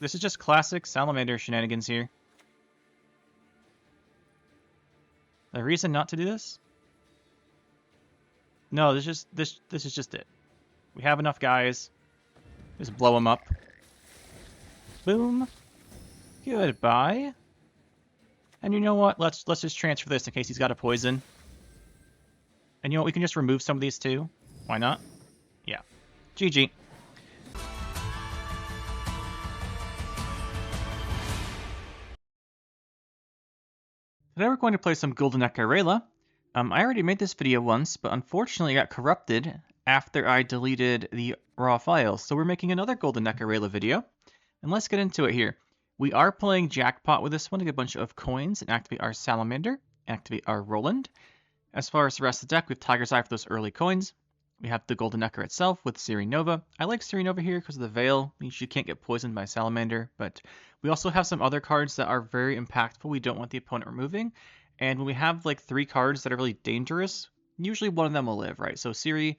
This is just classic Salamander shenanigans here. The reason not to do this? No, this is just it. We have enough guys. Just blow them up. Boom. Goodbye. And you know what? Let's just transfer this in case he's got a poison. And you know what? We can just remove some of these too. Why not? Yeah. GG. Today we're going to play some Golden Echo Rayla. I already made this video once, but unfortunately it got corrupted after I deleted the raw files. So we're making another Golden Echo Rayla video. And let's get into it here. We are playing Jackpot with this one to get a bunch of coins and activate our Salamander, activate our Roland. As far as the rest of the deck, we have Tiger's Eye for those early coins. We have the Golden Echo itself with Siri Nova. I like Siri Nova here because of the Veil. Means you can't get poisoned by Salamander, but we also have some other cards that are very impactful we don't want the opponent removing. And when we have like 3 cards that are really dangerous, usually one of them will live, right? So Siri,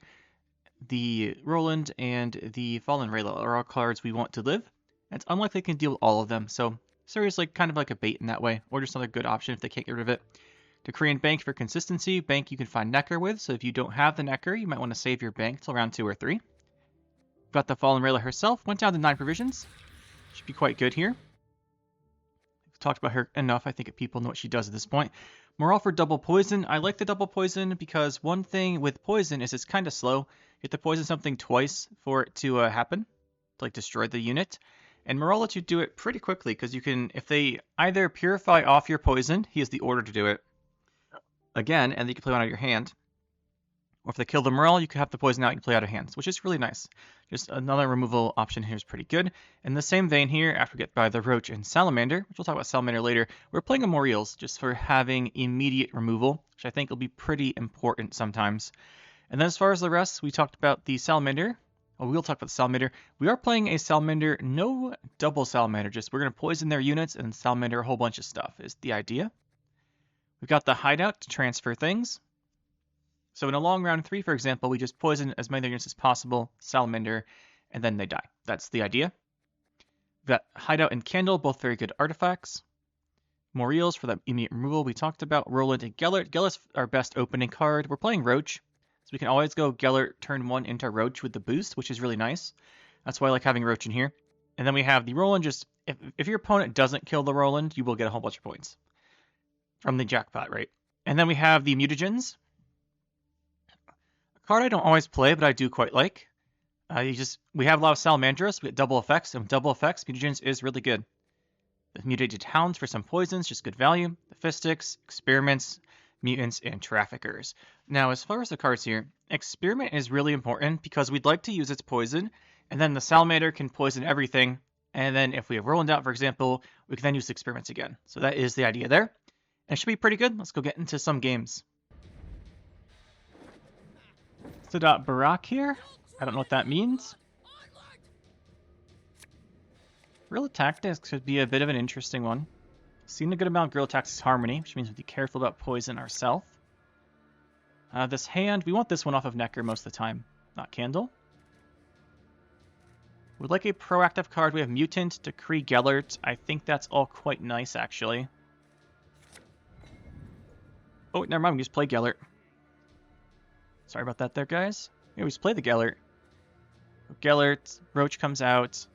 the Roland, and the Fallen Rayla are all cards we want to live. And it's unlikely they can deal with all of them, so Siri is like kind of like a bait in that way, or just another good option if they can't get rid of it. Decree and Bank for consistency. Bank you can find Necker with, so if you don't have the Necker, you might want to save your Bank till round 2 or 3. Got the Fallen Rayla herself, went down to 9 provisions. Should be quite good here. We've talked about her enough, I think people know what she does at this point. Morale for double poison. I like the double poison because one thing with poison is it's kind of slow. You have to poison something twice for it to happen, to like destroy the unit. And Morale lets you do it pretty quickly because you can, if they either purify off your poison, he has the order to do it again, and then you can play one out of your hand. Or if they kill the Morale, you can have the poison out and play out of hands, which is really nice. Just another removal option here is pretty good. In the same vein here, after we get by the Roach and Salamander, which we'll talk about Salamander later, we're playing a Moreals just for having immediate removal, which I think will be pretty important sometimes. And then as far as the rest, we talked about the Salamander. Well, we'll talk about the Salamander. We are playing a Salamander, no double Salamander, just we're going to poison their units and Salamander a whole bunch of stuff is the idea. We've got the Hideout to transfer things. So in a long round 3, for example, we just poison as many units as possible, Salamander, and then they die. That's the idea. We've got Hideout and Candle, both very good artifacts. Moreals for that immediate removal we talked about. Roland and Gellert. Gellert's our best opening card. We're playing Roach, so we can always go Gellert turn 1 into Roach with the boost, which is really nice. That's why I like having Roach in here. And then we have the Roland. Just if your opponent doesn't kill the Roland, you will get a whole bunch of points from the Jackpot, right? And then we have the Mutagens. A card I don't always play, but I do quite like. We have a lot of Salamandras. We get double effects, and with double effects, Mutagens is really good. The Mutated Hounds for some poisons, just good value. The Fistics, Experiments, Mutants, and Traffickers. Now, as far as the cards here, Experiment is really important because we'd like to use its poison, and then the Salamander can poison everything, and then if we have Roland out, for example, we can then use Experiments again. So that is the idea there. And it should be pretty good. Let's go get into some games. So Barak here. I don't know what that means. Guerrilla Tactics could be a bit of an interesting one. Seen a good amount of Guerrilla Tactics Harmony, which means we have to be careful about poison ourselves. This hand, we want this one off of Necker most of the time, not Candle. We'd like a proactive card. We have Mutant, Decree, Gellert. I think that's all quite nice, actually. Oh, never mind, we just play Gellert. Sorry about that there, guys. We always play the Gellert. Gellert, Roach comes out.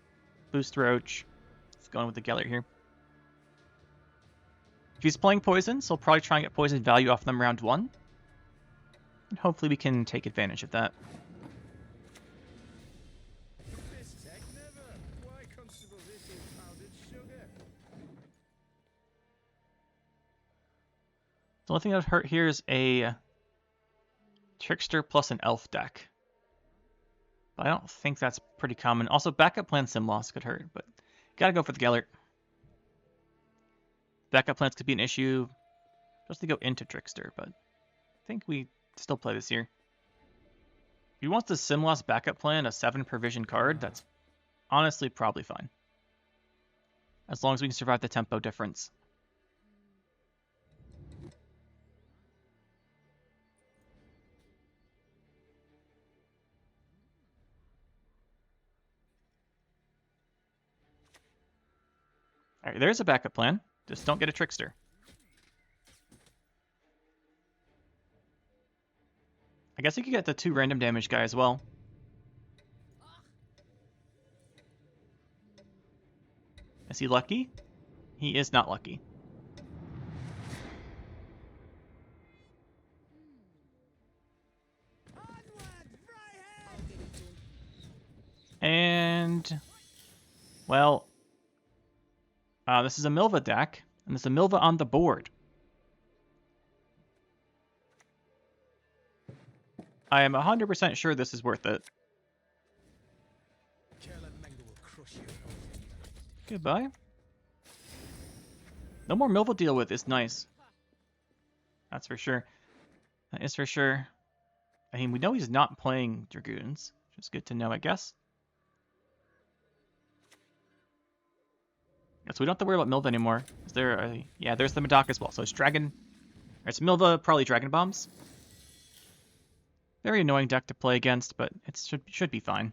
Boost Roach. Let's go in with the Gellert here. If he's playing poisons, he'll probably try and get poison value off them round 1. And hopefully we can take advantage of that. The only thing that would hurt here is a Trickster plus an Elf deck. But I don't think that's pretty common. Also, backup plan Sim Loss could hurt, but gotta go for the Gellert. Backup plans could be an issue. Just to go into Trickster, but I think we still play this here. If he wants the Sim Loss backup plan, a 7 provision card, that's honestly probably fine. As long as we can survive the tempo difference. Alright, there's a backup plan. Just don't get a trickster. I guess he could get the 2 random damage guy as well. Is he lucky? He is not lucky. And... well... this is a Milva deck, and there's a Milva on the board. I am 100% sure this is worth it. Goodbye. No more Milva to deal with is nice. That's for sure. That is for sure. I mean, we know he's not playing Dragoons, which is good to know, I guess. Yeah, so we don't have to worry about Milva anymore. Is there a... yeah, there's the Madoc as well. So it's Dragon... it's Milva, probably Dragon Bombs. Very annoying deck to play against, but it should be fine.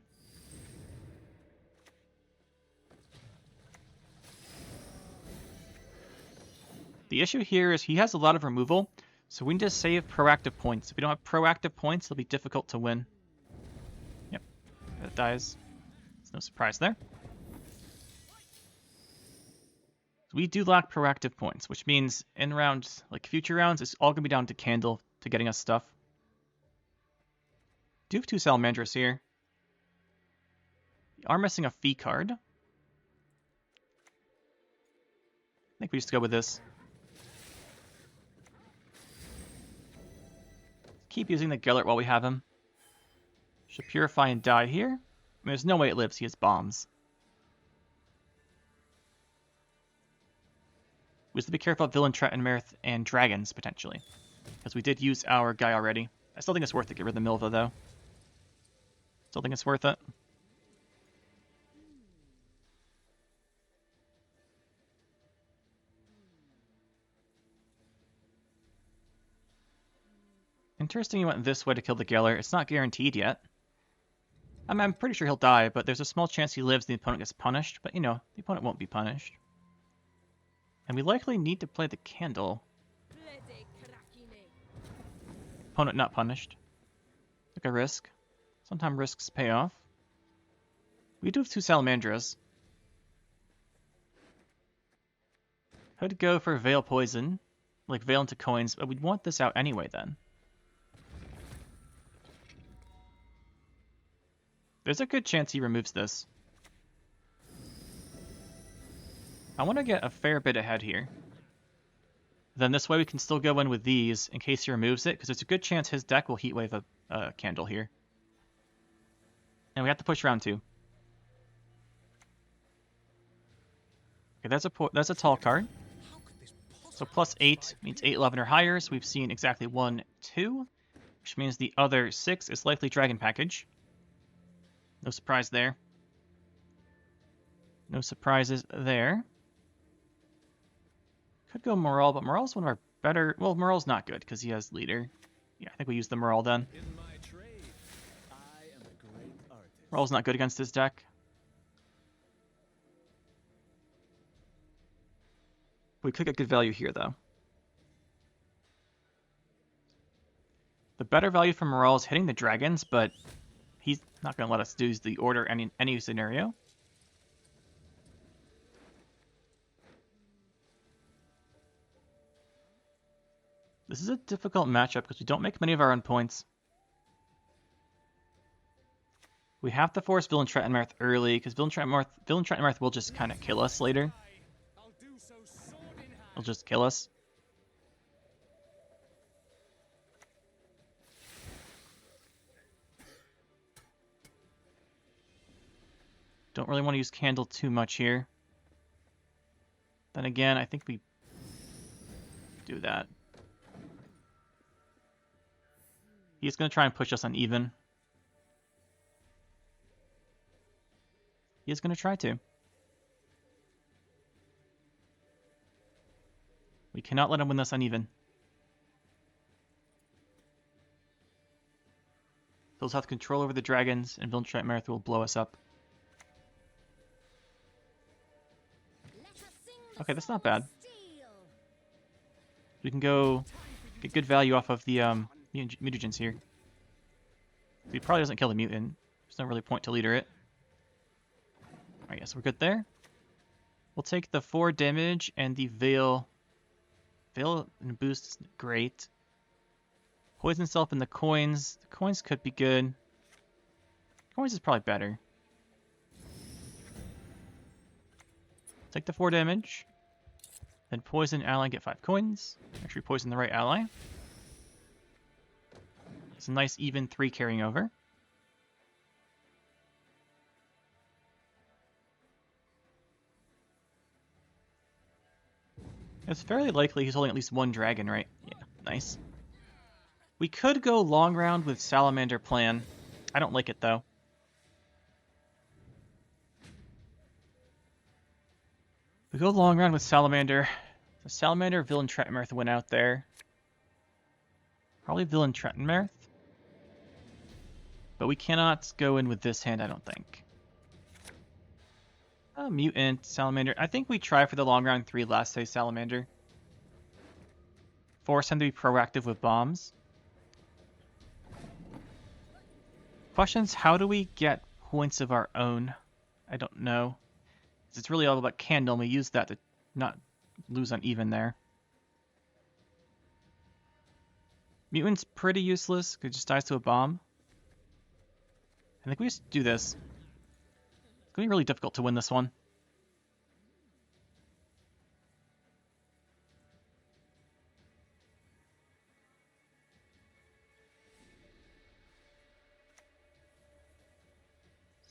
The issue here is he has a lot of removal, so we need to save proactive points. If we don't have proactive points, it'll be difficult to win. Yep, that dies. There's no surprise there. So we do lack proactive points, which means in rounds, like future rounds, it's all going to be down to Candle to getting us stuff. Do have 2 Salamanders here. We are missing a Fee card. I think we just go with this. Keep using the Gellert while we have him. Should Purify and die here. I mean, there's no way it lives. He has bombs. We have to be careful of Villain, Trettenmerth, and Dragons, potentially. Because we did use our guy already. I still think it's worth it to get rid of the Milva, though. Still think it's worth it. Interesting he went this way to kill the Gellert. It's not guaranteed yet. I mean, I'm pretty sure he'll die, but there's a small chance he lives and the opponent gets punished. But, you know, the opponent won't be punished. And we likely need to play the Candle. Opponent not punished. Took a risk. Sometimes risks pay off. We do have 2 Salamandras. Could go for Veil Poison. Like Veil into coins, but we'd want this out anyway then. There's a good chance he removes this. I want to get a fair bit ahead here. Then this way we can still go in with these in case he removes it, because there's a good chance his deck will Heatwave a Candle here. And we have to push round 2. Okay, that's a tall card. So plus 8 means 8, 11, or higher, so we've seen exactly 1, 2, which means the other 6 is likely Dragon Package. No surprise there. No surprises there. Could go Morale, but Morale's one of our better... well, Morale's not good, because he has Leader. Yeah, I think we use the Morale then. Morale's not good against this deck. We could get good value here, though. The better value for Morale is hitting the Dragons, but he's not going to let us do the order in any scenario. This is a difficult matchup because we don't make many of our own points. We have to force Villain Trettenmerth early because Villain Trettenmerth will just kind of kill us later. He'll just kill us. Don't really want to use Candle too much here. Then again, I think we do that. He's going to try and push us uneven. He is going to try to. We cannot let him win this uneven. He'll have control over the dragons, and Villain Trettenmerth will blow us up. Okay, that's not bad. We can go get good value off of the mutagens here. He probably doesn't kill the mutant. There's no really point to leader it. Alright, yes, we're good there. We'll take the 4 damage and the Veil. Veil and boost is great. Poison self and the coins. The coins could be good. Coins is probably better. Take the 4 damage. Then poison ally, get 5 coins. Make sure you poison the right ally. It's a nice even 3 carrying over. It's fairly likely he's holding at least 1 dragon, right? Yeah, nice. We could go long round with Salamander plan. I don't like it though. We go long round with Salamander. So Salamander, Villain Trettenmirth went out there. Probably Villain Trettenmirth. But we cannot go in with this hand, I don't think. Mutant, Salamander. I think we try for the long round 3 last day Salamander. Force him to be proactive with bombs. Questions, how do we get points of our own? I don't know. It's really all about candle, and we use that to not lose on even there. Mutant's pretty useless, because it just dies to a bomb. I think we just do this. It's going to be really difficult to win this one.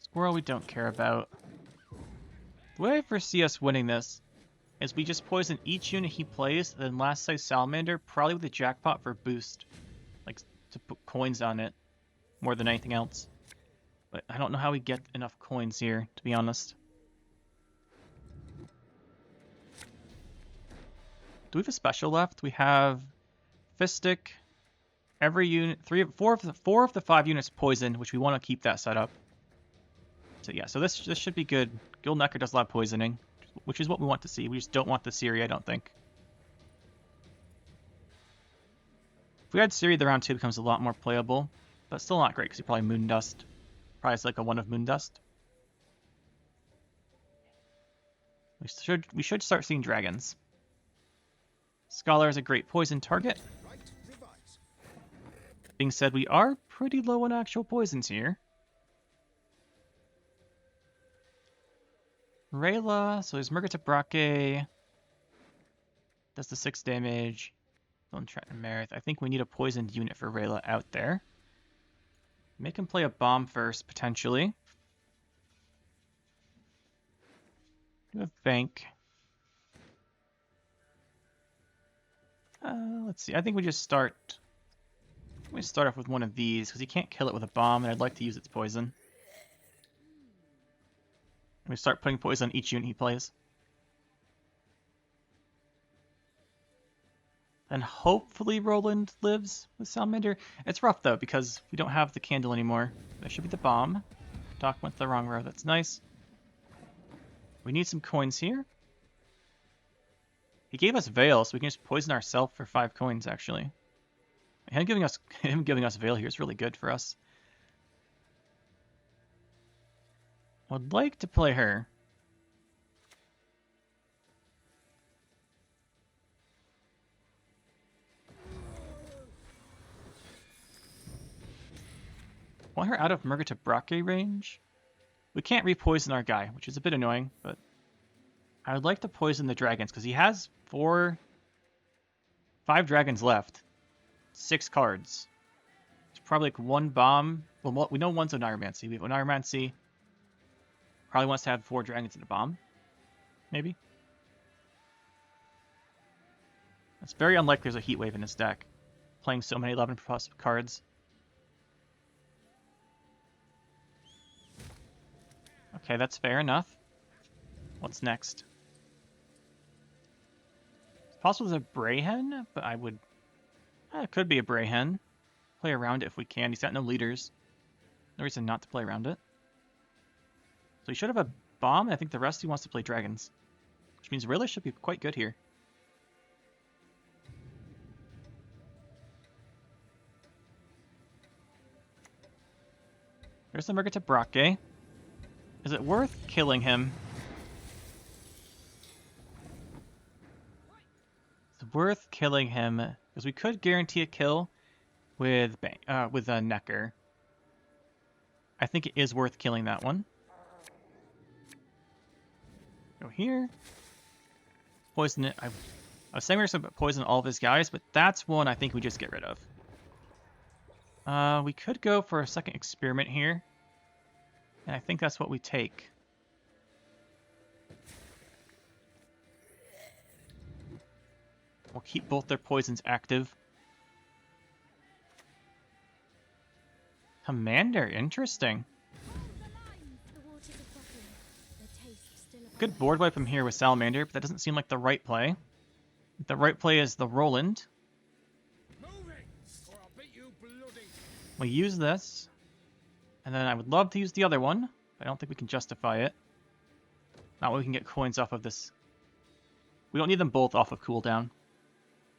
Squirrel we don't care about. The way I foresee us winning this is we just poison each unit he plays, then last size Salamander, probably with a Jackpot for boost. Like, to put coins on it, more than anything else. But I don't know how we get enough coins here, to be honest. Do we have a special left? We have Fistic. Every unit, 4 of the 5 units poisoned, which we want to keep that set up. So yeah, so this should be good. Gilnecker does a lot of poisoning, which is what we want to see. We just don't want the Siri, I don't think. If we had Siri, the round 2 becomes a lot more playable, but still not great because he probably Moondust. Probably has like a 1 of Moondust. We should start seeing dragons. Scholar is a great poison target. Being said, we are pretty low on actual poisons here. Rayla, so there's Murgata Brake. Does the 6 damage. Villain Trettenmirth. I think we need a poisoned unit for Rayla out there. Make him play a bomb first, potentially. We have Bank. Let's see. I think we just start. We start off with one of these because he can't kill it with a bomb, and I'd like to use its poison. And we start putting poison on each unit he plays. And hopefully Roland lives with Salamander. It's rough though because we don't have the candle anymore. That should be the bomb. Doc went the wrong row. That's nice. We need some coins here. He gave us Veil, so we can just poison ourselves for 5 coins, actually. Him giving us Veil here is really good for us. I'd like to play her. Want her out of Murgata Brake range? We can't re-poison our guy, which is a bit annoying, but I would like to poison the dragons, because he has 5 dragons left. 6 cards. It's probably like 1 bomb. Well, we know 1's Oneiromancy. We have Oneiromancy. Probably wants to have 4 dragons and a bomb. Maybe. It's very unlikely there's a Heat Wave in his deck. Playing so many 11 plus cards. Okay, that's fair enough. What's next? It's possible there's a Brayhen, but I would... it could be a Brayhen. Play around it if we can. He's got no leaders. No reason not to play around it. So he should have a bomb, and I think the rest he wants to play dragons. Which which means Rayla should be quite good here. There's the Murga to Brake. Is it worth killing him? It's worth killing him because we could guarantee a kill with a Necker. I think it is worth killing that one. Go here. Poison it. I was saying we were going to poison all of his guys, but that's one I think we just get rid of. We could go for a second experiment here. And I think that's what we take. We'll keep both their poisons active. Commander, interesting. Good board wipe him here with Salamander, but that doesn't seem like the right play. The right play is the Roland. We use this. And then I would love to use the other one, but I don't think we can justify it. Not when we can get coins off of this. We don't need them both off of cooldown.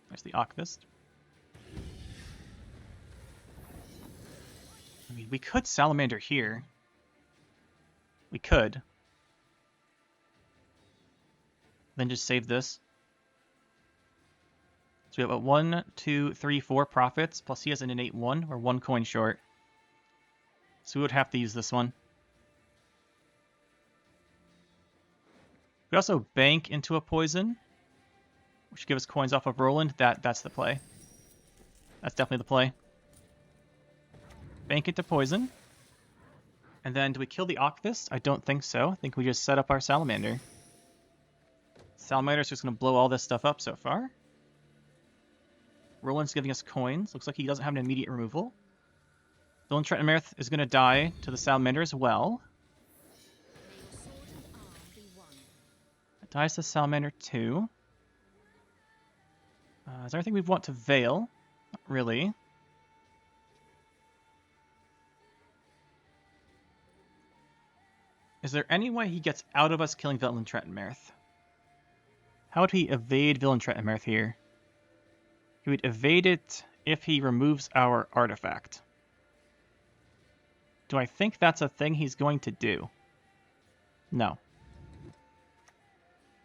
There's the Akvist. I mean, we could Salamander here. We could. Then just save this. So we have a 1, 2, 3, 4 profits, plus he has an innate 1. We're 1 coin short. So we would have to use this one. We also bank into a poison, which gives us coins off of Roland. That's the play. That's definitely the play. Bank into poison. And then do we kill the Akvist? I don't think so. I think we just set up our Salamander. Salamander's just going to blow all this stuff up so far. Roland's giving us coins. Looks like he doesn't have an immediate removal. Villain Trettenmerth is going to die to the Salamander as well. It dies to Salamander too. Is there anything we want to Veil? Not really. Is there any way he gets out of us killing Villain Trettenmerth? How would he evade Villain Trettenmerth here? He would evade it if he removes our artifact. Do I think that's a thing he's going to do? No.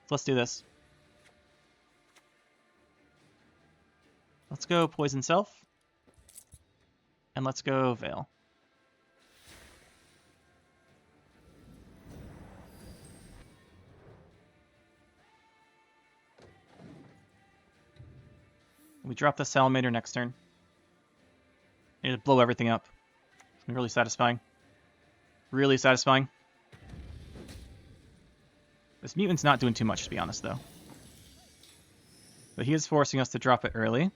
Let's do this. Let's go Poison Self. And let's go Veil. We drop the Salamander next turn. Need to blow everything up. Really satisfying. Really satisfying. This mutant's not doing too much, to be honest, though. But he is forcing us to drop it early. So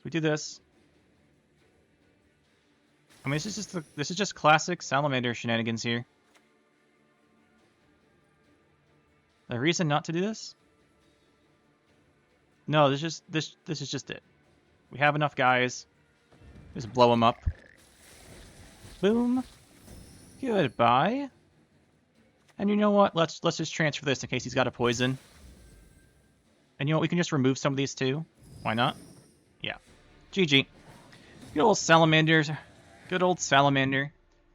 we do this. I mean, this is just classic Salamander shenanigans here. The reason not to do this? No, this is just it. We have enough guys. Just blow him up. Boom. Goodbye. And you know what? Let's just transfer this in case he's got a poison. And you know what? We can just remove some of these too. Why not? Yeah. GG. Good old Salamanders. Good old Salamander.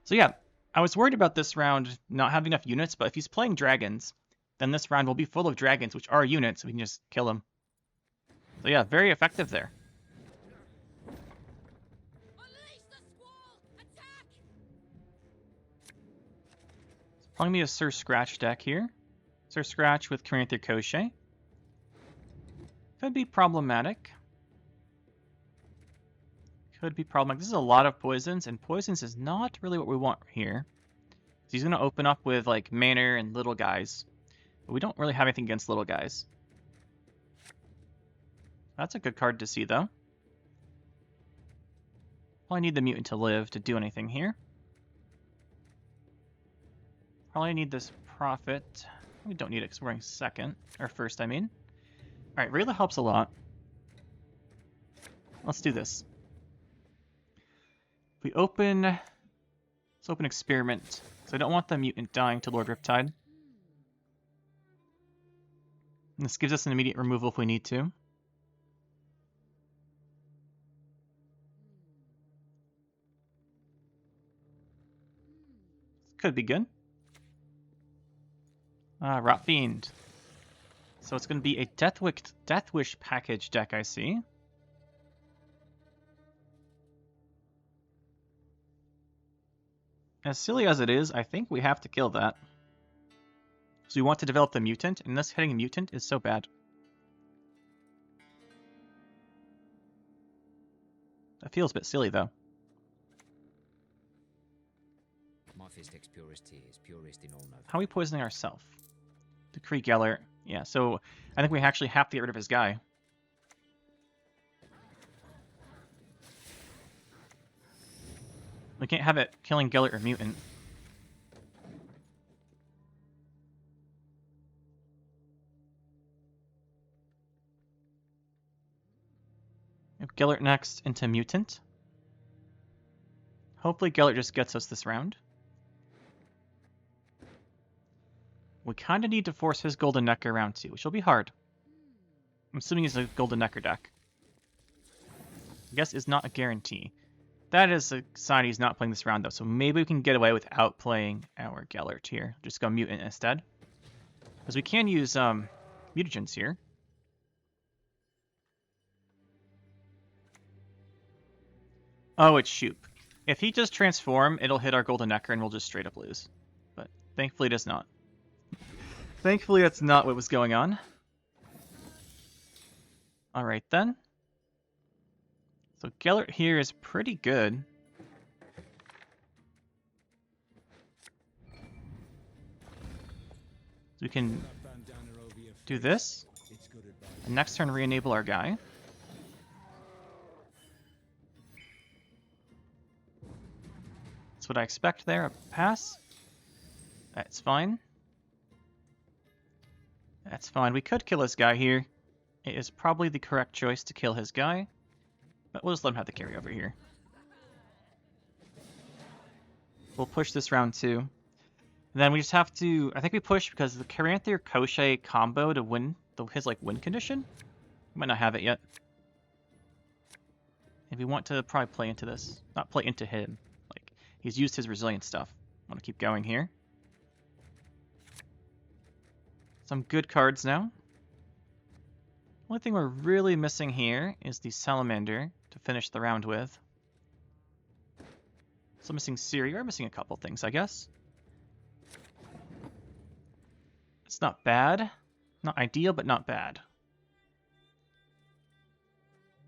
So yeah, I was worried about this round not having enough units, but if he's playing dragons, then this round will be full of dragons, which are units, so we can just kill them. So yeah, very effective there. Probably be a Sir Scratch deck here. Sir Scratch with Corinth Ricochet. Could be problematic. Could be problematic. This is a lot of poisons, and poisons is not really what we want here. So he's going to open up with like Manor and little guys. But we don't really have anything against little guys. That's a good card to see, though. Probably need the mutant to live to do anything here. Probably need this Prophet. We don't need it because we're in second. Or first, I mean. Alright, Rayla helps a lot. Let's do this. Let's open Experiment. So I don't want the mutant dying to Lord Riptide. This gives us an immediate removal if we need to. Could be good. Rot Fiend. So it's going to be a Death Wish package deck, I see. As silly as it is, I think we have to kill that. So we want to develop the mutant, and this hitting a mutant is so bad. That feels a bit silly, though. How are we poisoning ourselves? Decree Geller. Yeah, so I think we actually have to get rid of his guy. We can't have it killing Geller or mutant. Gellert next into Mutant. Hopefully Gellert just gets us this round. We kind of need to force his Golden Necker round 2, which will be hard. I'm assuming he's a Golden Necker deck. I guess is not a guarantee. That is a sign he's not playing this round, though, so maybe we can get away without playing our Gellert here. Just go Mutant instead. Because we can use mutagens here. Oh, it's Shupe. If he just transform, it'll hit our Golden Necker and we'll just straight up lose. But thankfully it does not. Thankfully that's not what was going on. Alright then. So Gellert here is pretty good. So we can do this. And next turn re-enable our guy. That's what I expect there. A pass. That's fine. That's fine. We could kill his guy here. It is probably the correct choice to kill his guy. But we'll just let him have the carry over here. We'll push this round 2. Then we just have to... I think we push because the Caranther Koshei combo to win his win condition. We might not have it yet. If we want to probably play into this. Not play into him. He's used his resilient stuff. I want to keep going here. Some good cards now. Only thing we're really missing here is the Salamander to finish the round with. So missing Siri. We're missing a couple things, I guess. It's not bad. Not ideal, but not bad.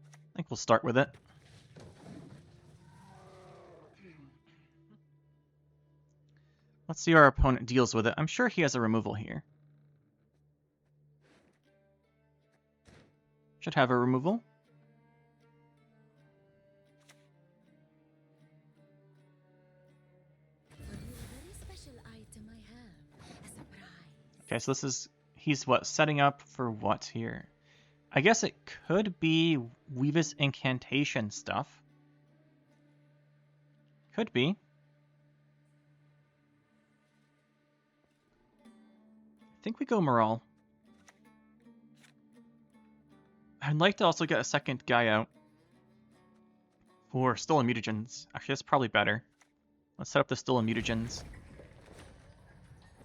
I think we'll start with it. Let's see how our opponent deals with it. I'm sure he has a removal here. Should have a removal. Okay, so this is... He's what? Setting up for what here? I guess it could be Weavis Incantation stuff. Could be. I think we go Moral. I'd like to also get a second guy out for Stolen Mutagens. Actually, that's probably better. Let's set up the Stolen Mutagens.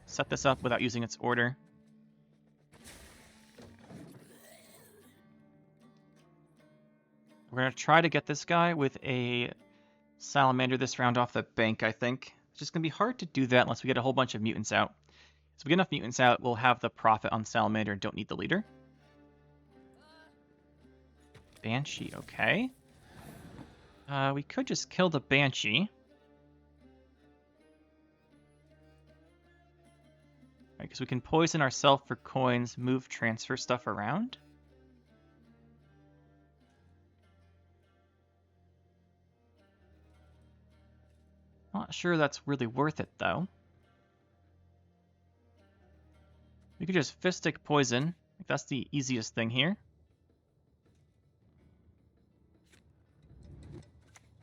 Set this up without using its order. We're going to try to get this guy with a Salamander this round off the bank, I think. It's just going to be hard to do that unless we get a whole bunch of mutants out. So if we get enough mutants out, we'll have the profit on Salamander and don't need the leader. Banshee, okay. We could just kill the Banshee. Because we can poison ourselves for coins, move, transfer stuff around. Not sure that's really worth it, though. We could just Fistic Poison. That's the easiest thing here.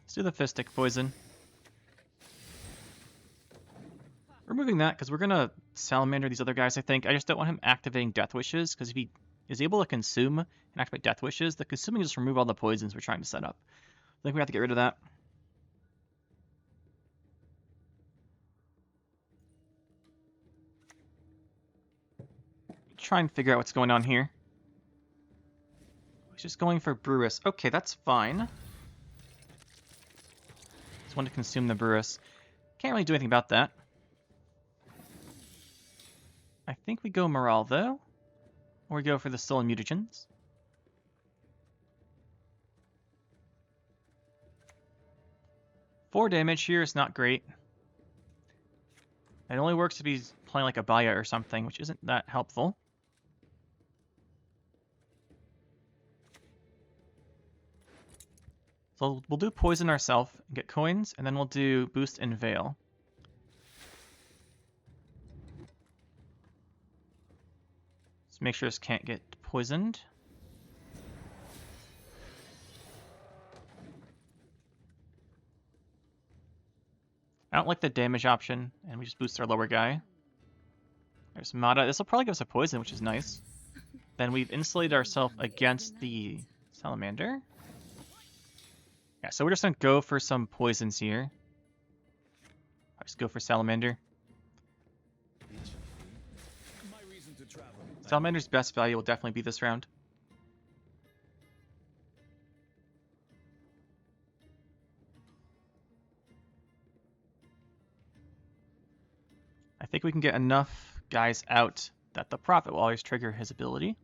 Let's do the Fistic Poison. removing that because we're going to Salamander these other guys, I think. I just don't want him activating Death Wishes, because if he is able to consume and activate Death Wishes, the consuming just remove all the poisons we're trying to set up. I think we have to get rid of that. Try and figure out what's going on here. He's just going for Brewis. Okay, that's fine. Just want to consume the Brewis. Can't really do anything about that. I think we go Morale, though. Or we go for the Stolen Mutagens. Four damage here is not great. It only works if he's playing like a Baya or something, which isn't that helpful. So we'll do Poison ourselves and get coins, and then we'll do Boost and Veil. Let's make sure this can't get poisoned. I don't like the damage option, and we just boost our lower guy. There's Mata. This will probably give us a poison, which is nice. Then we've insulated ourselves against the Salamander. Yeah, so we're just going to go for some poisons here. I'll just go for Salamander. Salamander's best value will definitely be this round. I think we can get enough guys out that the Prophet will always trigger his ability.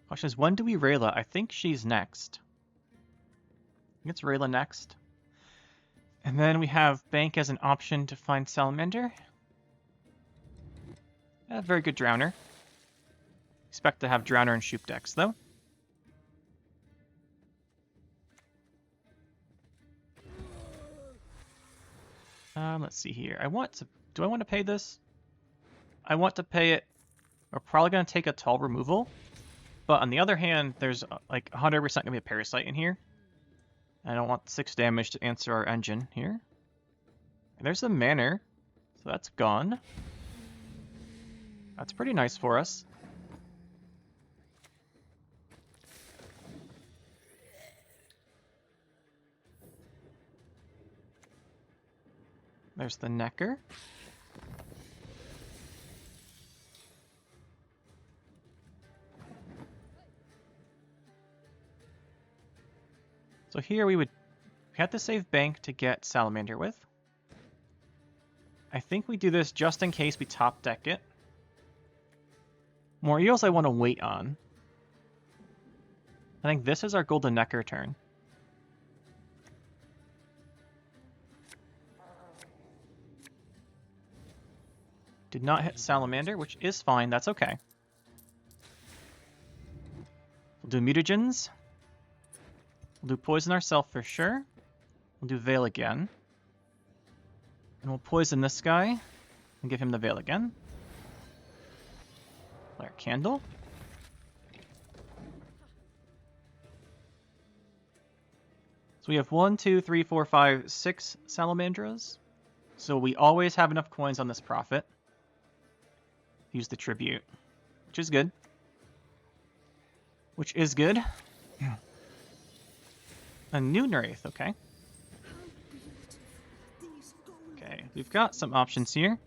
Question is, when do we Rayla? I think she's next. I think it's Rayla next. And then we have Bank as an option to find Salamander. A very good Drowner. Expect to have Drowner and Shupe decks, though. Let's see here. Do I want to pay this? I want to pay it. We're probably going to take a Tall removal. But on the other hand, there's like 100% going to be a Parasite in here. I don't want 6 damage to answer our engine here. And there's the Manor, so that's gone. That's pretty nice for us. There's the Necker. So here we have to save Bank to get Salamander with. I think we do this just in case we top deck it. More Eels I want to wait on. I think this is our Golden Necker turn. Did not hit Salamander, which is fine. That's okay. We'll do Mutagens. We'll do Poison ourselves for sure. We'll do Veil again. And we'll poison this guy and give him the Veil again. Flare Candle. So we have 1, 2, 3, 4, 5, 6 Salamandras. So we always have enough coins on this Prophet. Use the Tribute, which is good. Which is good. A new Wraith, okay. Okay, we've got some options here.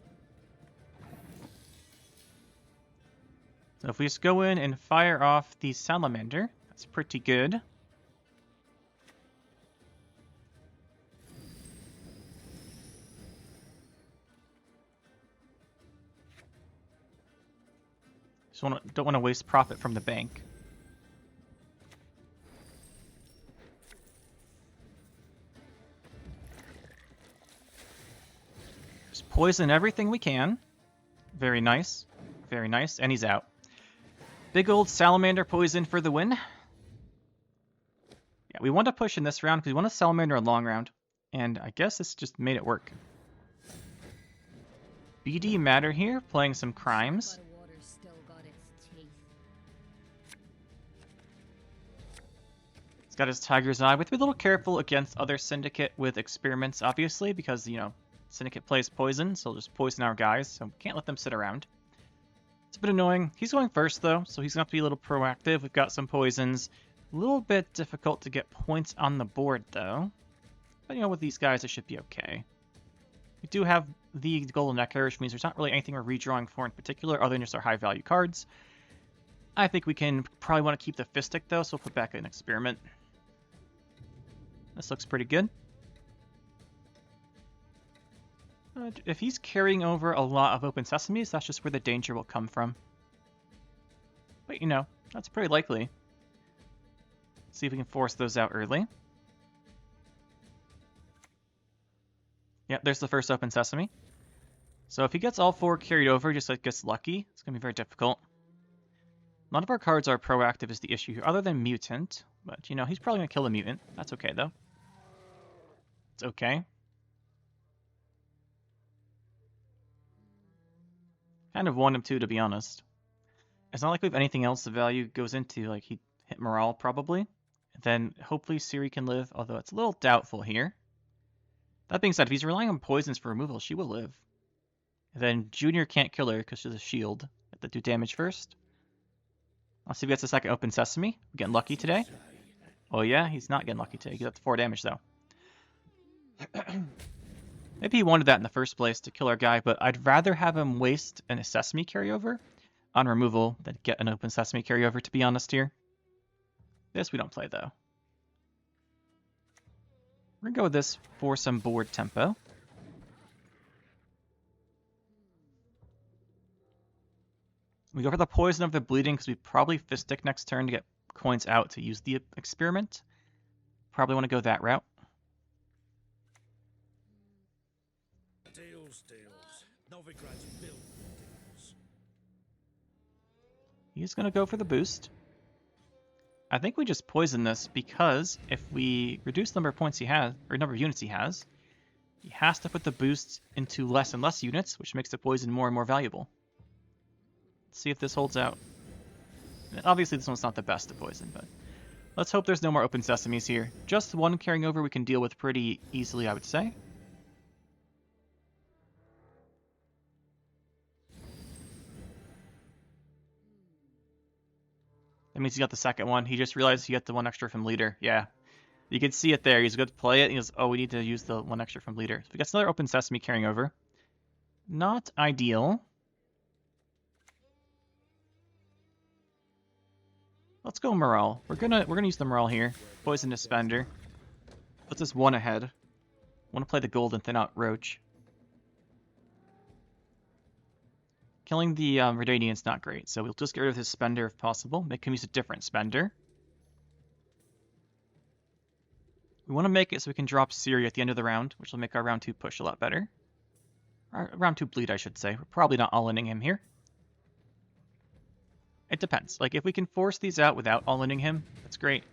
So if we just go in and fire off the Salamander, that's pretty good. Don't want to waste profit from the bank. Just poison everything we can. Very nice. Very nice. And he's out. Big old Salamander poison for the win. Yeah, we want to push in this round because we want a Salamander in long round. And I guess this just made it work. BD Matter here, playing some Crimes. got his Tiger's Eye. We have to be a little careful against other Syndicate with experiments, obviously, because, you know, Syndicate plays poison, so they'll just poison our guys, so we can't let them sit around. It's a bit annoying. He's going first, though, so he's going to have to be a little proactive. We've got some poisons. A little bit difficult to get points on the board, though. But, you know, with these guys, it should be okay. We do have the Golden Necker, which means there's not really anything we're redrawing for in particular, other than just our high-value cards. I think we can probably want to keep the Fistic, though, so we'll put back an experiment. This looks pretty good. If he's carrying over a lot of open sesames, that's just where the danger will come from. But, you know, that's pretty likely. See if we can force those out early. Yep, there's the first open sesame. So if he gets all 4 carried over, just like gets lucky, it's going to be very difficult. None of our cards are proactive is the issue here, other than Mutant. But, you know, he's probably going to kill the Mutant. That's okay, though. It's okay. Kind of want him to be honest. It's not like we have anything else the value goes into, like he hit morale probably. Then hopefully Ciri can live, although it's a little doubtful here. That being said, if he's relying on poisons for removal, she will live. And then Junior can't kill her because she's a shield. Have to do damage first. Let's see if he gets a second open sesame. We're getting lucky today. Oh yeah, he's not getting lucky today. He got 4 damage though. Maybe he wanted that in the first place to kill our guy, but I'd rather have him waste a sesame carryover on removal than get an open sesame carryover, to be honest here. This we don't play, though. We're going to go with this for some board tempo. We go for the poison of the bleeding because we probably Fistic next turn to get coins out to use the experiment. Probably want to go that route. He's going to go for the boost. I think we just poison this because if we reduce the number of points he has, or number of units he has to put the boost into less and less units, which makes the poison more and more valuable. Let's see if this holds out. Obviously this one's not the best to poison, but let's hope there's no more open sesames here. Just one carrying over we can deal with pretty easily, I would say. That means he got the second one. He just realized he got the 1 extra from leader. Yeah. You can see it there. He's good to play it. He goes, oh, we need to use the 1 extra from leader. So we got another open sesame carrying over. Not ideal. Let's go morale. We're gonna use the morale here. Poison Spender. Puts us 1 ahead. Want to play the gold and thin out Roach. Killing the Redanian's not great, so we'll just get rid of his spender if possible. Make him use a different spender. We want to make it so we can drop Ciri at the end of the round, which will make our round 2 push a lot better. Or round 2 bleed, I should say. We're probably not all-inning him here. It depends. Like, if we can force these out without all-inning him, that's great.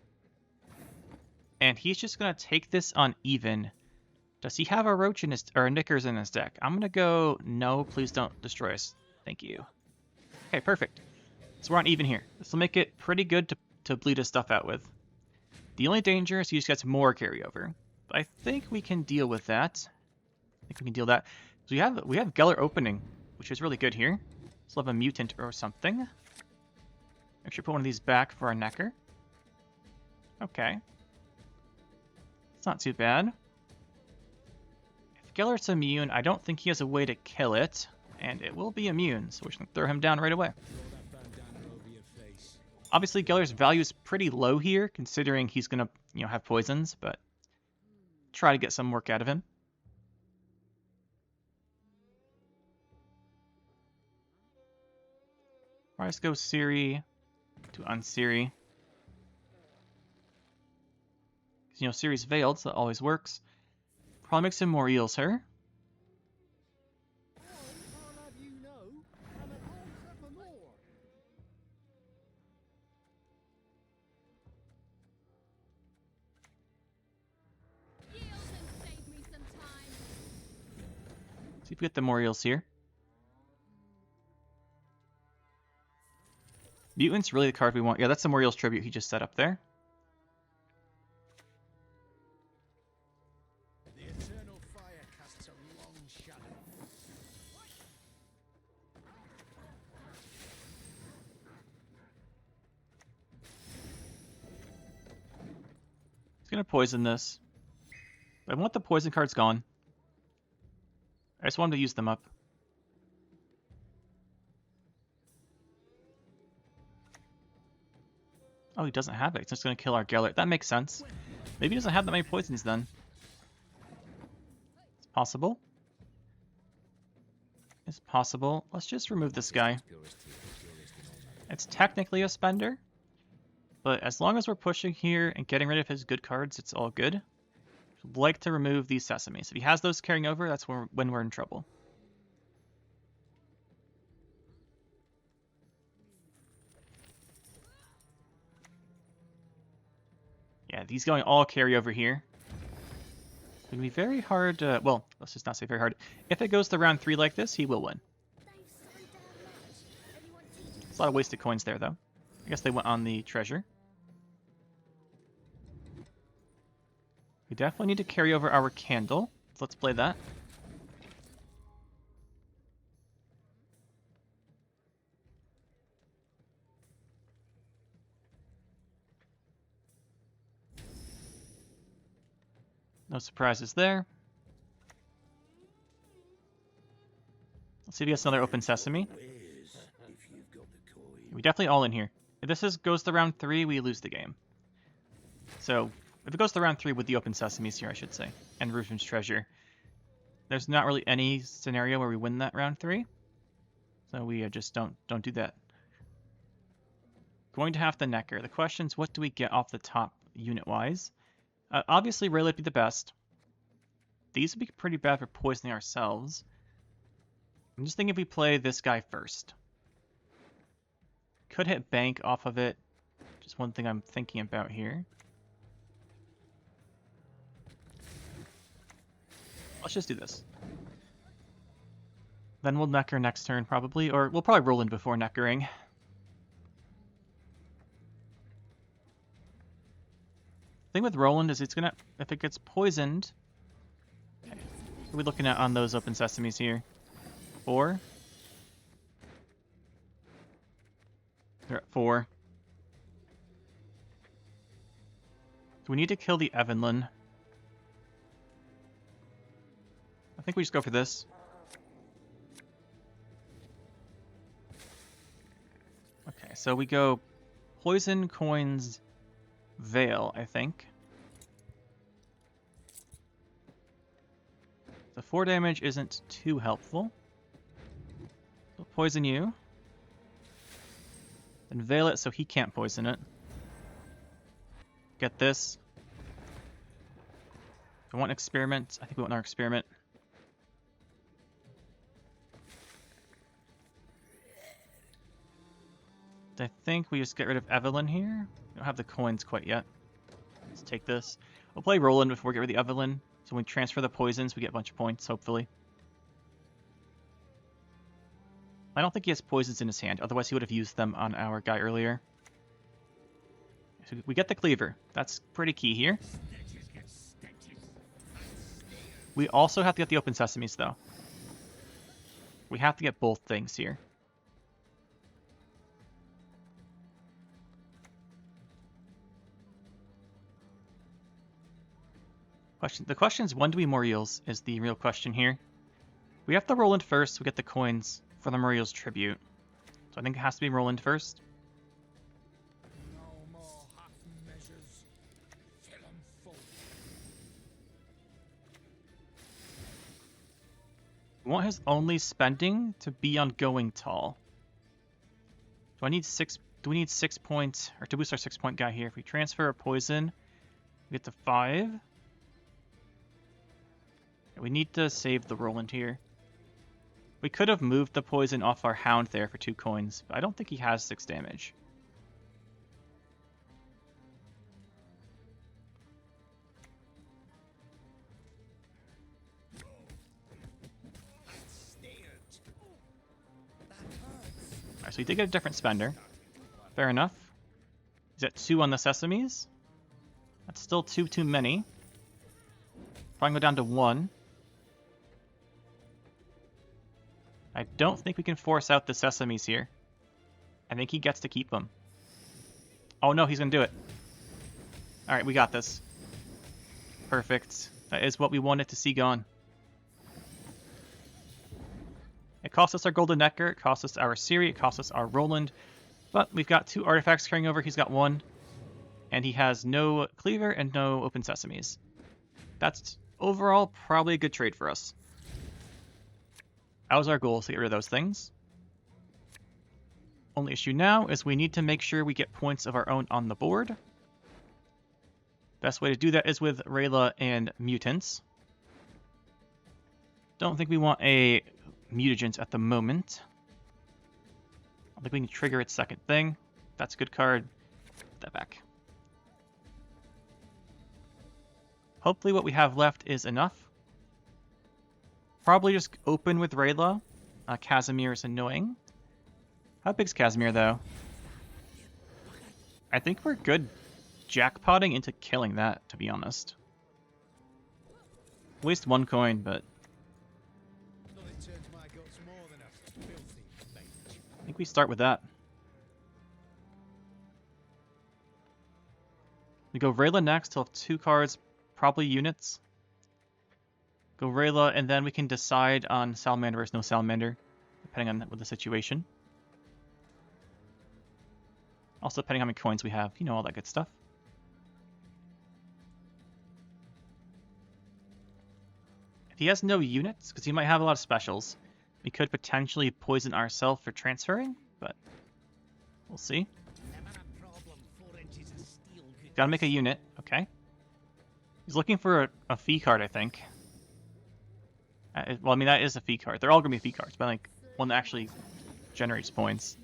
And he's just going to take this on even. Does he have a Roach in his, or a Knickers in his deck? I'm going to go, no, please don't destroy us. Thank you. Okay, perfect. So we're on even here. This will make it pretty good to bleed his stuff out with. The only danger is he just gets more carryover. But I think we can deal with that. So we have Geller opening, which is really good here. Let's have a Mutant or something. Actually put one of these back for our Necker. Okay. It's not too bad. If Geller's immune, I don't think he has a way to kill it. And it will be immune, so we're just going to throw him down right away. Obviously, Geller's value is pretty low here, considering he's going to, you know, have poisons, but try to get some work out of him. Or let's go Ciri to un-Ciri. Because, you know, Ciri's veiled, so that always works. Probably make some more eels here. See if we get the Moriels here. Mutant's really the card we want. Yeah, that's the Moriel's Tribute he just set up there. He's gonna poison this. I want the poison cards gone. I just wanted to use them up. Oh, he doesn't have it. It's just gonna kill our Gellert. That makes sense. Maybe he doesn't have that many poisons then. It's possible. It's possible. Let's just remove this guy. It's technically a spender, but as long as we're pushing here and getting rid of his good cards, it's all good. I'd like to remove these sesames. If he has those carrying over, that's when we're in trouble. Yeah, these going all carry over here. It's going to be very hard. Well, let's just not say very hard. If it goes to round 3 like this, he will win. It's a lot of wasted coins there, though. I guess they went on the treasure. We definitely need to carry over our candle. So let's play that. No surprises there. Let's see if he gets another open sesame. We definitely all in here. If this goes to round 3, we lose the game. So, if it goes to round 3 with the open sesames here, I should say, and Ruffin's treasure, there's not really any scenario where we win that round 3. So we just don't do that. Going to have the Necker. The question is, what do we get off the top unit-wise? Obviously, Rayla would be the best. These would be pretty bad for poisoning ourselves. I'm just thinking if we play this guy first. Could hit Bank off of it. Just one thing I'm thinking about here. Let's just do this. Then we'll Necker next turn, probably. Or we'll probably roll in before Neckering. The thing with Roland is it's gonna, if it gets poisoned, okay. What are we looking at on those open sesames here? 4? They're at 4. Do we need to kill the Evelyn? I think we just go for this. Okay, so we go poison, coins, Veil, I think. The 4 damage isn't too helpful. We'll poison you. Then Veil it so he can't poison it. Get this. I want Experiment. I think we want our Experiment. I think we just get rid of Evelyn here. We don't have the coins quite yet. Let's take this. We'll play Roland before we get rid of the Evelyn. So when we transfer the poisons, we get a bunch of points, hopefully. I don't think he has poisons in his hand, otherwise he would have used them on our guy earlier. So we get the Cleaver. That's pretty key here. We also have to get the open sesames, though. We have to get both things here. The question is, when do we Moriel's is the real question here. We have to Roland first to get the coins for the Moriel's tribute. So I think it has to be Roland first. No more half measures. Fill 'em full. We want his only spending to be on Going Tall. Do we need 6 points, or to boost our 6-point guy here? If we transfer a poison, we get to 5. We need to save the Roland here. We could have moved the poison off our Hound there for 2 coins, but I don't think he has 6 damage. Alright, so we did get a different spender. Fair enough. He's at 2 on the sesames. That's still too many. Probably go down to 1. I don't think we can force out the sesames here. I think he gets to keep them. Oh no, he's gonna do it. Alright, we got this. Perfect. That is what we wanted to see gone. It cost us our Golden Necker, it cost us our Ciri, it cost us our Roland, but we've got 2 artifacts carrying over, he's got 1, and he has no Cleaver and no Open Sesames. That's overall probably a good trade for us. That was our goal, to get rid of those things. Only issue now is we need to make sure we get points of our own on the board. Best way to do that is with Rayla and Mutants. Don't think we want a Mutagent at the moment. I think we can trigger its second thing. That's a good card. Put that back. Hopefully what we have left is enough. Probably just open with Rayla. Casimir is annoying. How big's Casimir, though? I think we're good jackpotting into killing that, to be honest. Waste 1 coin, but... I think we start with that. We go Rayla next, he'll have 2 cards, probably units. Go Rayla, and then we can decide on Salamander versus no Salamander, depending on the situation. Also, depending on how many coins we have, you know, all that good stuff. If he has no units, because he might have a lot of specials, we could potentially poison ourselves for transferring, but we'll see. Gotta make a unit, okay. He's looking for a fee card, I think. Well, I mean, that is a fee card. They're all gonna be fee cards, but like one that actually generates points.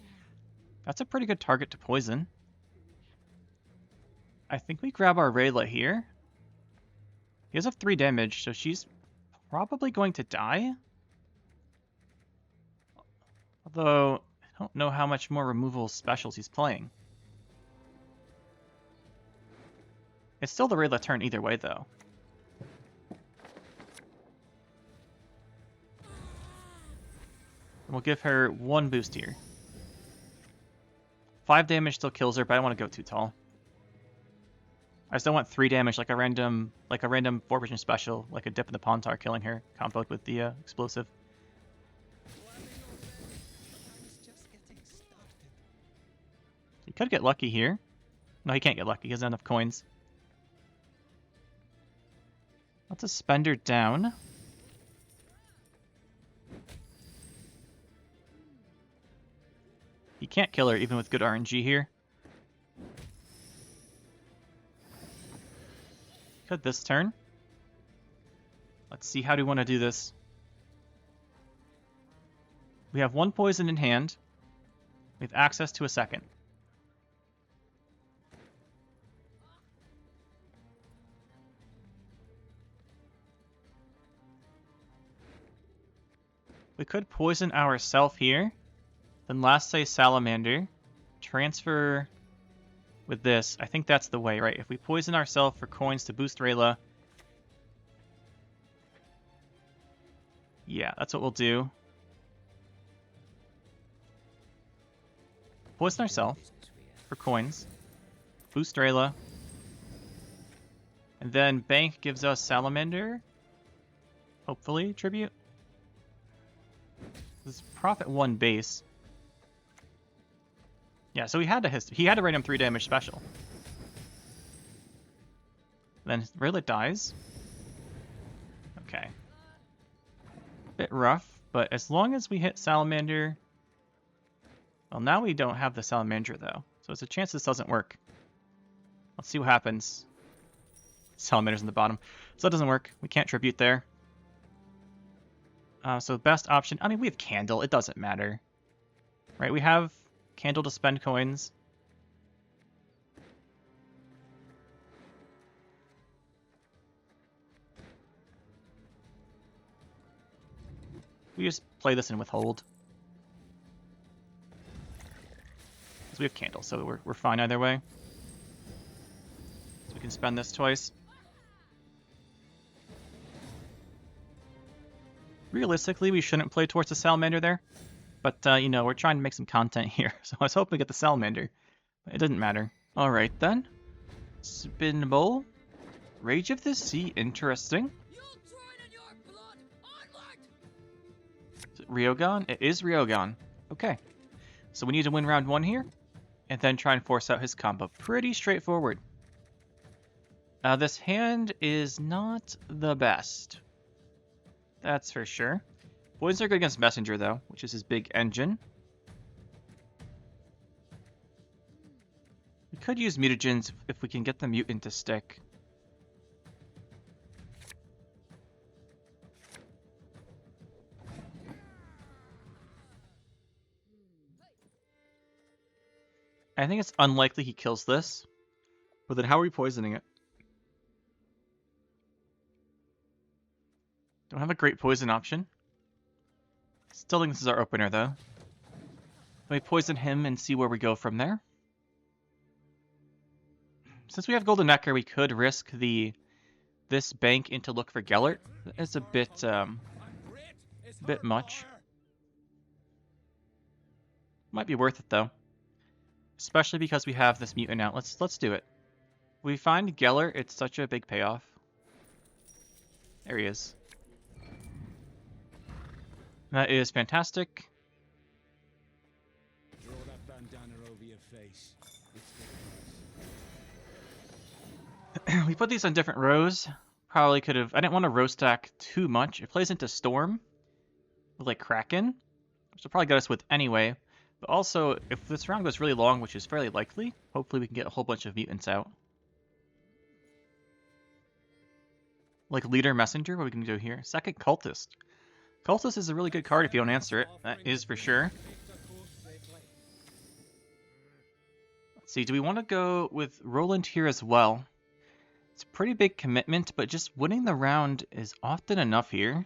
That's a pretty good target to poison. I think we grab our Rayla here. He does have 3 damage, so she's probably going to die. Although, I don't know how much more removal specials he's playing. It's still the Rayla turn either way, though. And we'll give her 1 boost here. 5 damage still kills her, but I don't want to go too tall. I just don't want 3 damage like a random 4-vision special, like a dip in the Pontar killing her, comboed with the explosive. He could get lucky here. No, he can't get lucky. He doesn't have enough coins. Let's suspend her down. He can't kill her even with good RNG here. Could this turn. Let's see, how do we want to do this? We have 1 poison in hand. We have access to a second. We could poison ourselves here. Then last say Salamander. Transfer with this. I think that's the way, right? If we poison ourselves for coins to boost Rayla. Yeah, that's what we'll do. Poison ourselves for coins. Boost Rayla. And then Bank gives us Salamander. Hopefully, tribute. This is profit 1 base. Yeah, so he had to random 3 damage special. Then Rayla dies. Okay. Bit rough, but as long as we hit Salamander... Well, now we don't have the Salamander, though. So there's a chance this doesn't work. Let's see what happens. Salamander's in the bottom. So that doesn't work. We can't tribute there. So best option... I mean, we have Candle. It doesn't matter. Right, we have Candle to spend coins. We just play this and withhold. Because we have Candle, so we're fine either way. So we can spend this twice. Realistically, we shouldn't play towards the Salamander there. But, you know, we're trying to make some content here. So I was hoping to get the Salamander. But it didn't matter. Alright then. Spin Bowl. Rage of the Sea, interesting. Is it Rioghan? It is Rioghan. Okay. So we need to win round 1 here. And then try and force out his combo. Pretty straightforward. This hand is not the best. That's for sure. Poisons are good against Messenger, though, which is his big engine. We could use mutagens if we can get the mutant to stick. I think it's unlikely he kills this. But then how are we poisoning it? Don't have a great poison option. Still think this is our opener, though. Let me poison him and see where we go from there. Since we have Golden Necker, we could risk this bank into look for Gellert. It's a bit much. Might be worth it, though. Especially because we have this mutant out. Let's do it. We find Gellert, it's such a big payoff. There he is. That is fantastic. Draw that bandana over your face. We put these on different rows. Probably could have... I didn't want to row stack too much. It plays into Storm with like Kraken, which will probably get us with anyway. But also, if this round goes really long, which is fairly likely, hopefully we can get a whole bunch of mutants out. Like Leader Messenger, what are we going to do here? Second Cultist. Cultist is a really good card if you don't answer it. That is for sure. Let's see, do we want to go with Roland here as well? It's a pretty big commitment, but just winning the round is often enough here.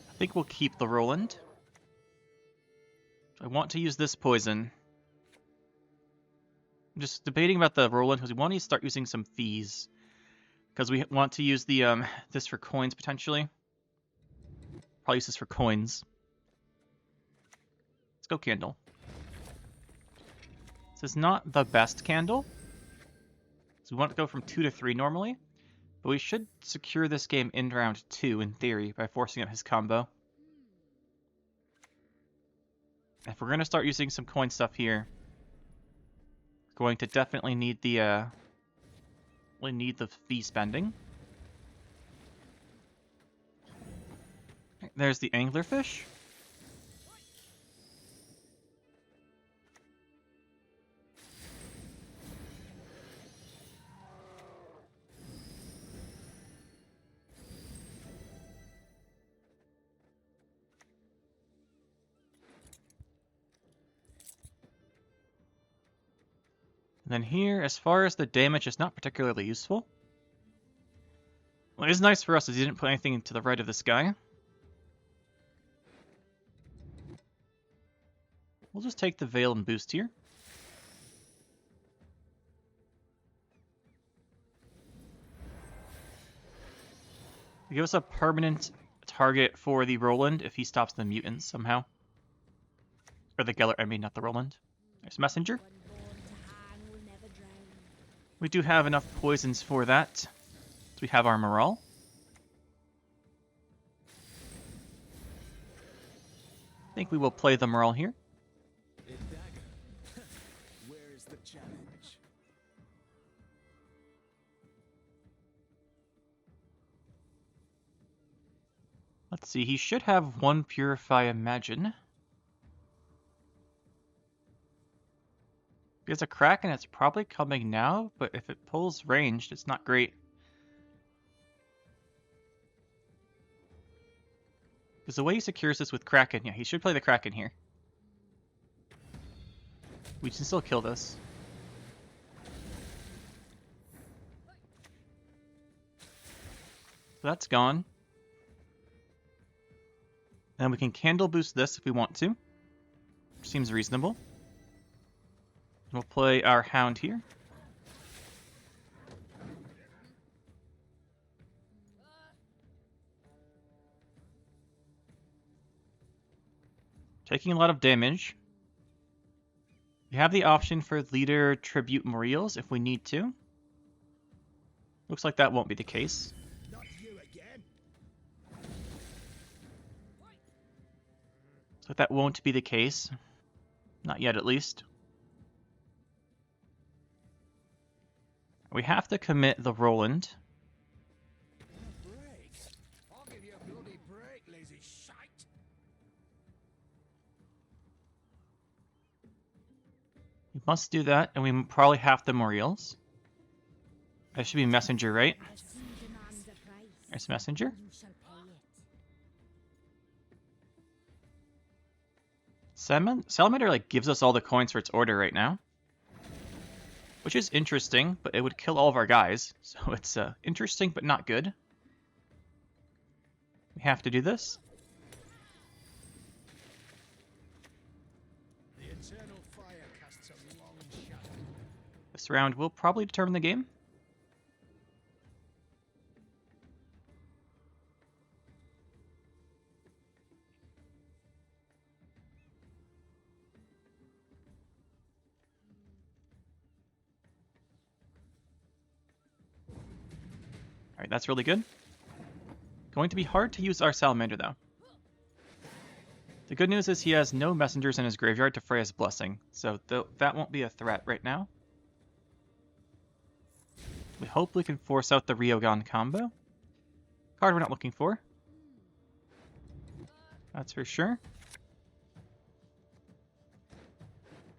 I think we'll keep the Roland. I want to use this poison. I'm just debating about the Roland because we want to start using some fees. Because we want to use the this for coins potentially. Probably use this for coins. Let's go Candle. This is not the best Candle. So we want to go from 2 to 3 normally. But we should secure this game in round 2 in theory by forcing up his combo. If we're going to start using some coin stuff here, going to definitely need the fee spending. There's the anglerfish. And then here, as far as the damage, is not particularly useful. Well, it is nice for us as he didn't put anything to the right of this guy. We'll just take the Veil and boost here. Give us a permanent target for the Roland if he stops the mutants somehow. Or the Gellert, I mean, not the Roland. There's Messenger. We do have enough poisons for that. So we have our morale. I think we will play the morale here. Where is the challenge? Let's see, he should have 1 Purify Imagine. If he has a Kraken, it's probably coming now, but if it pulls ranged, it's not great. Because the way he secures this with Kraken, yeah, he should play the Kraken here. We can still kill this. So that's gone. Then we can Candle Boost this if we want to. Seems reasonable. We'll play our Hound here. Taking a lot of damage. We have the option for leader tribute Muriels if we need to. Looks like that won't be the case. Not you again. So that won't be the case. Not yet, at least. We have to commit the Roland. Break. I'll give you a bloody break, lazy shite. We must do that, and we probably have the Muriels. That should be Messenger, right? There's Messenger. Salamander like gives us all the coins for its order right now. Which is interesting, but it would kill all of our guys. So it's interesting, but not good. We have to do this. The eternal fire casts a long shadow. This round will probably determine the game. Alright, that's really good. Going to be hard to use our Salamander, though. The good news is he has no messengers in his graveyard to Freya's Blessing, so that won't be a threat right now. We hope we can force out the Rioghan combo. Card we're not looking for. That's for sure.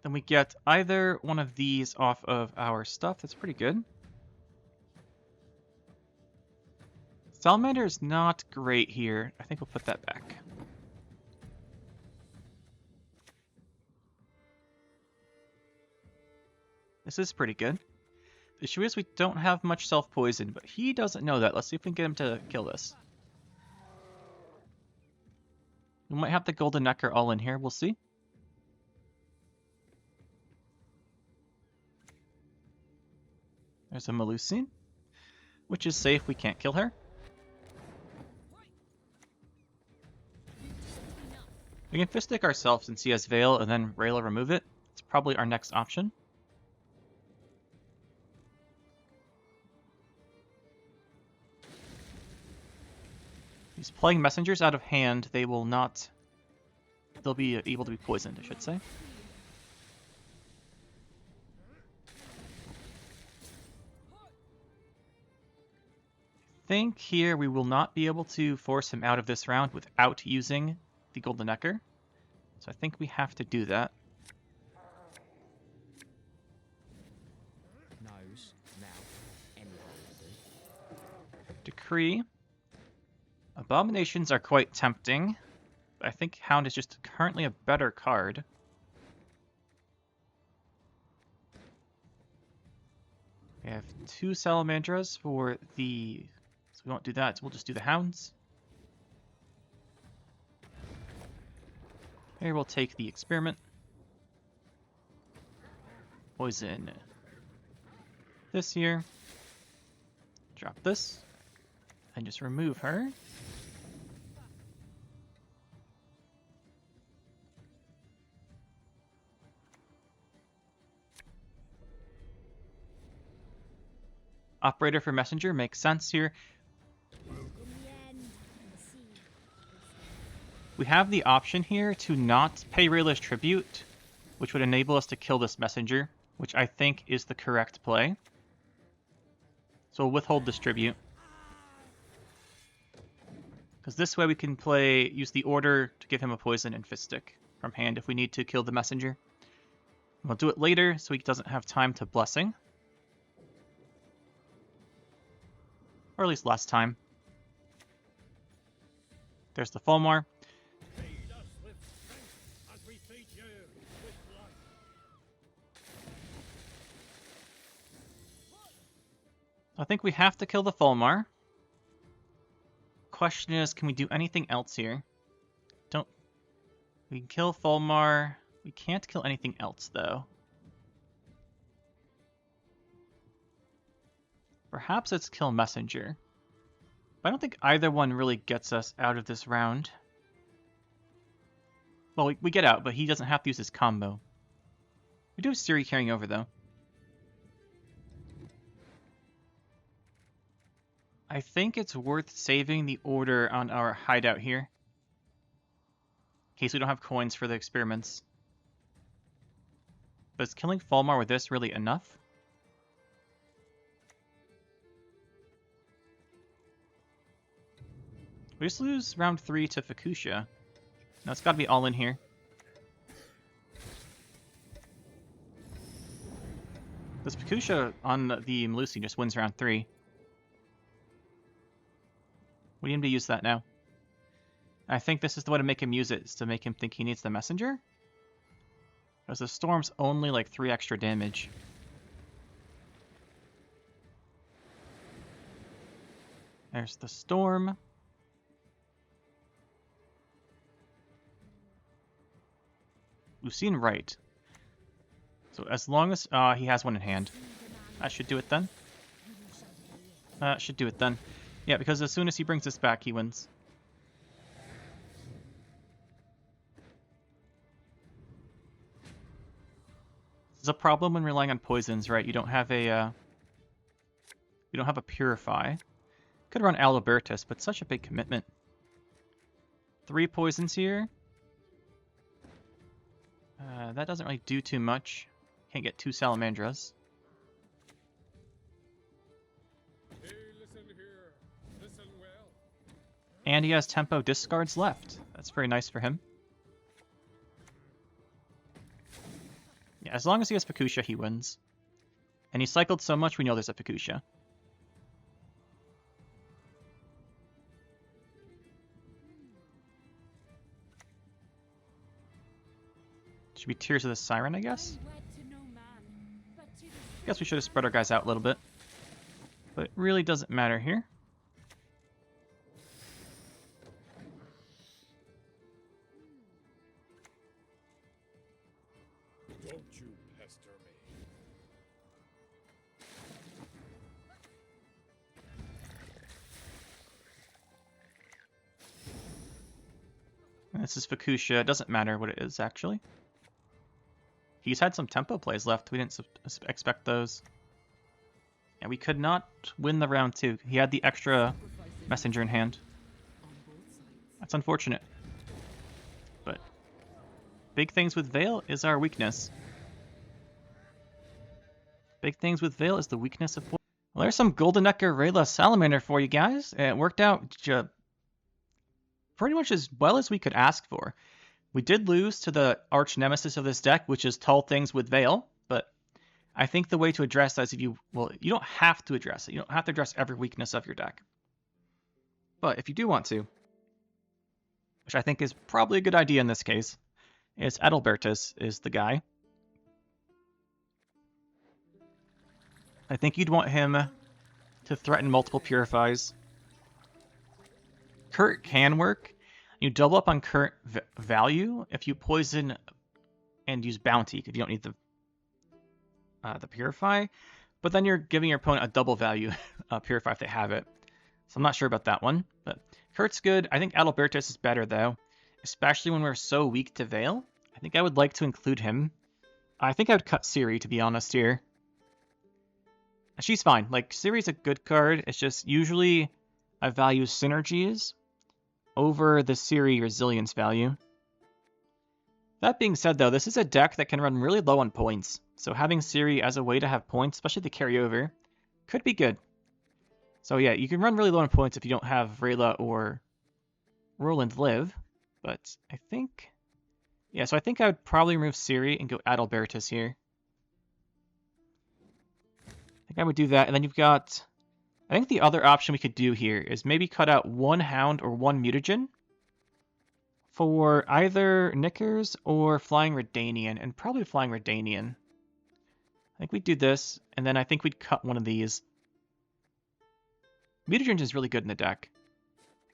Then we get either one of these off of our stuff. That's pretty good. Salamander is not great here. I think we'll put that back. This is pretty good. The issue is we don't have much self-poison, but he doesn't know that. Let's see if we can get him to kill this. We might have the Golden Necker all in here. We'll see. There's a Melusine, which is safe. We can't kill her. We can fist stick ourselves and see as Veil and then Rayla remove it. It's probably our next option. He's playing messengers out of hand. They will not... They'll be able to be poisoned, I should say. I think here we will not be able to force him out of this round without using the Golden Necker. So I think we have to do that. Nose, now, anyhow. Decree. Abominations are quite tempting. I think Hound is just currently a better card. We have 2 Salamandras for the... So we won't do that, so we'll just do the Hounds. Here we'll take the Experiment. Poison this here. Drop this. And just remove her. Operator for Messenger makes sense here. We have the option here to not pay Rayla's tribute, which would enable us to kill this Messenger, which I think is the correct play. So we'll withhold this tribute. Because this way we can use the order to give him a poison and fist stick from hand if we need to kill the Messenger. We'll do it later so he doesn't have time to Blessing. Or at least last time. There's the Fulmar. Feed us with strength as we feed you with life. I think we have to kill the Fulmar. Question is, can we do anything else here? We can kill Fulmar. We can't kill anything else, though. Perhaps it's kill Messenger. But I don't think either one really gets us out of this round. Well, we get out, but he doesn't have to use his combo. We do have Siri carrying over, though. I think it's worth saving the order on our hideout here, in case we don't have coins for the experiments. But is killing Falmar with this really enough? We just lose round 3 to Fukusha. Now it's got to be all in here. This Fukusha on the Melusi just wins round 3. We need him to use that now. I think this is the way to make him use it, is to make him think he needs the messenger. Because the storm's only like 3 extra damage. There's the storm. Lucine right. So as long as he has one in hand, that should do it then. Should do it then. Yeah, because as soon as he brings this back, he wins. This is a problem when relying on poisons, right? You don't have a purify. Could run Alibertus, but such a big commitment. 3 poisons here. That doesn't really do too much. Can't get 2 Salamandras. Hey, listen here. Listen well. And he has tempo discards left. That's very nice for him. Yeah, as long as he has Fukusha, he wins. And he cycled so much, we know there's a Fukusha. Should be Tears of the Siren, I guess? Guess we should have spread our guys out a little bit. But it really doesn't matter here. Don't you pester me. And this is Fukusha. It doesn't matter what it is, actually. He's had some tempo plays left. We didn't expect those. And we could not win the round 2. He had the extra messenger in hand. That's unfortunate. But big things with Veil is our weakness. Big things with Veil is the weakness of... Well, there's some Golden Necker Rayla Salamander for you guys. It worked out pretty much as well as we could ask for. We did lose to the arch nemesis of this deck, which is Tall Things with Veil, but I think the way to address that is you don't have to address it. You don't have to address every weakness of your deck. But if you do want to, which I think is probably a good idea in this case, is Adalbertus is the guy. I think you'd want him to threaten multiple Purifies. Curt can work. You double up on current value if you poison and use Bounty, if you don't need the Purify. But then you're giving your opponent a double value Purify if they have it. So I'm not sure about that one. But Curt's good. I think Adalbertus is better, though. Especially when we're so weak to Veil. I think I would like to include him. I think I would cut Ciri, to be honest, here. She's fine. Like, Ciri's a good card. It's just usually I value synergies over the Ciri resilience value. That being said, though, this is a deck that can run really low on points, so having Ciri as a way to have points, especially the carryover, could be good. So yeah, you can run really low on points if you don't have Rayla or Roland live, but I think... Yeah, so I think I would probably remove Ciri and go Adalbertus here. I think I would do that, and then you've got... I think the other option we could do here is maybe cut out 1 Hound or 1 Mutagen for either Knickers or Flying Redanian, and probably Flying Redanian. I think we'd do this, and then I think we'd cut one of these. Mutagen is really good in the deck.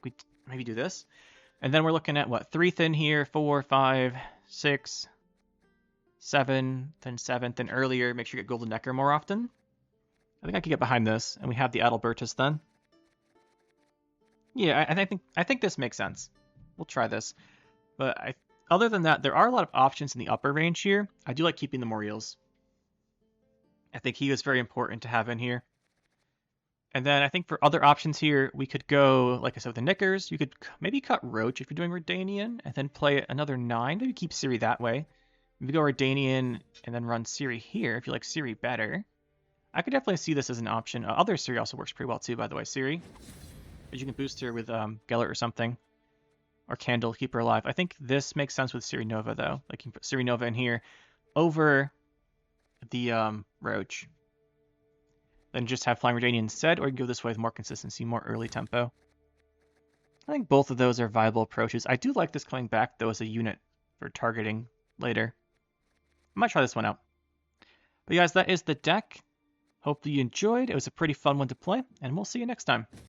We'd maybe do this. And then we're looking at, what, 3 thin here, 4, 5, 6, 7, then 7th, and earlier. Make sure you get Golden Necker more often. I think I could get behind this, and we have the Adalbertus then. Yeah, I think this makes sense. We'll try this. But Other than that, there are a lot of options in the upper range here. I do like keeping the Moriels. I think he is very important to have in here. And then I think for other options here, we could go, like I said, with the Knickers. You could maybe cut Roach if you're doing Redanian, and then play another 9. Maybe keep Ciri that way. Maybe go Redanian and then run Ciri here if you like Ciri better. I could definitely see this as an option. Other Ciri also works pretty well too, by the way. Ciri, because you can boost her with Gellert or something. Or Candle, keep her alive. I think this makes sense with Ciri Nova, though. Like, you can put Ciri Nova in here over the Roach. Then just have Flying Redanian instead, or you can go this way with more consistency, more early tempo. I think both of those are viable approaches. I do like this coming back, though, as a unit for targeting later. I might try this one out. But guys, that is the deck. Hopefully you enjoyed. It was a pretty fun one to play, and we'll see you next time.